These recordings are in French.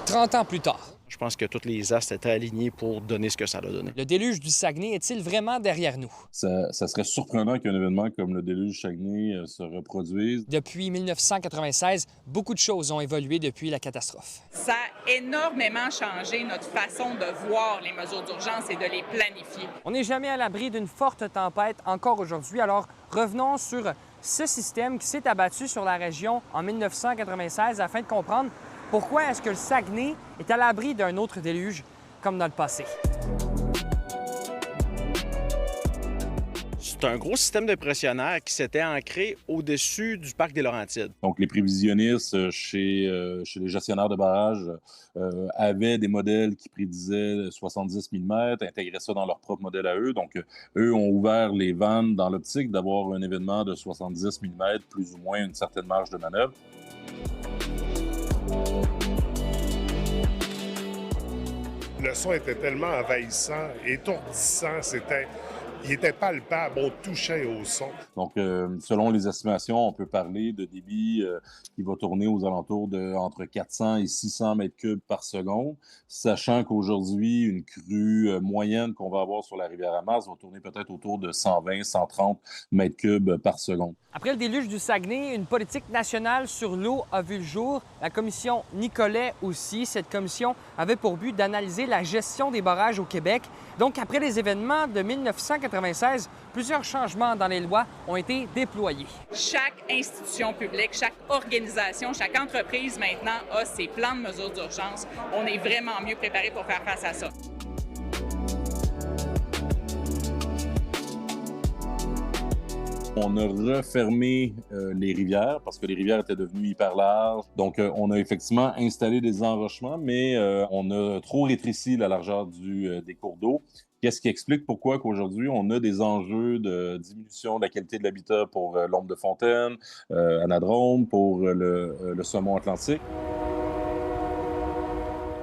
30 ans plus tard. Je pense que tous les astres étaient alignés pour donner ce que ça a donné. Le déluge du Saguenay est-il vraiment derrière nous? Ça serait surprenant qu'un événement comme le déluge Saguenay se reproduise. Depuis 1996, beaucoup de choses ont évolué depuis la catastrophe. Ça a énormément changé notre façon de voir les mesures d'urgence et de les planifier. On n'est jamais à l'abri d'une forte tempête encore aujourd'hui, alors revenons sur ce système qui s'est abattu sur la région en 1996 afin de comprendre pourquoi est-ce que le Saguenay est à l'abri d'un autre déluge comme dans le passé. C'est un gros système de pressionnaire qui s'était ancré au-dessus du parc des Laurentides. Donc, les prévisionnistes chez les gestionnaires de barrages avaient des modèles qui prédisaient 70 000 mètres, intégraient ça dans leur propre modèle à eux. Donc, eux ont ouvert les vannes dans l'optique d'avoir un événement de 70 000 mètres, plus ou moins une certaine marge de manœuvre. Le son était tellement envahissant, étourdissant, il était palpable, on touchait au son. Donc, selon les estimations, on peut parler de débit qui va tourner aux alentours de entre 400 et 600 mètres cubes par seconde, sachant qu'aujourd'hui, une crue moyenne qu'on va avoir sur la rivière Amasse va tourner peut-être autour de 120, 130 mètres cubes par seconde. Après le déluge du Saguenay, une politique nationale sur l'eau a vu le jour. La commission Nicolet aussi. Cette commission avait pour but d'analyser la gestion des barrages au Québec. Donc, après les événements de 1996, plusieurs changements dans les lois ont été déployés. Chaque institution publique, chaque organisation, chaque entreprise maintenant a ses plans de mesures d'urgence. On est vraiment mieux préparé pour faire face à ça. On a refermé les rivières parce que les rivières étaient devenues hyper larges. Donc, on a effectivement installé des enrochements, mais on a trop rétréci la largeur des cours d'eau. Qu'est-ce qui explique pourquoi qu'aujourd'hui, on a des enjeux de diminution de la qualité de l'habitat pour l'Ombre de Fontaine, Anadrome, pour le saumon atlantique?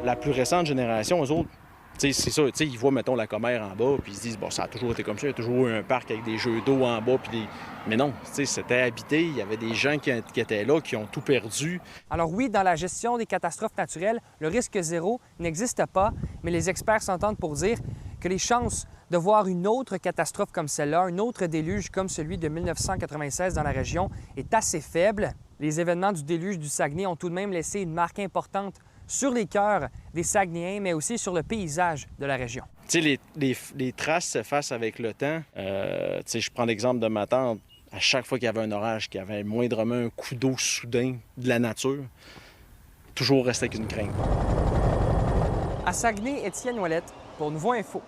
La plus récente génération, eux autres, c'est ça, ils voient, mettons, la Commère en bas, puis ils se disent, bon, ça a toujours été comme ça, il y a toujours eu un parc avec des jeux d'eau en bas, puis mais non, c'était habité, il y avait des gens qui étaient là, qui ont tout perdu. Alors oui, dans la gestion des catastrophes naturelles, le risque zéro n'existe pas, mais les experts s'entendent pour dire que les chances de voir une autre catastrophe comme celle-là, un autre déluge comme celui de 1996 dans la région, est assez faible. Les événements du déluge du Saguenay ont tout de même laissé une marque importante sur les cœurs des Saguenayens, mais aussi sur le paysage de la région. Tu sais, les traces s'effacent avec le temps. Tu sais, je prends l'exemple de ma tante. À chaque fois qu'il y avait un orage, qu'il y avait moindrement un coup d'eau soudain de la nature, toujours restait avec une crainte. À Saguenay, Étienne Ouellette pour Nouveau Info.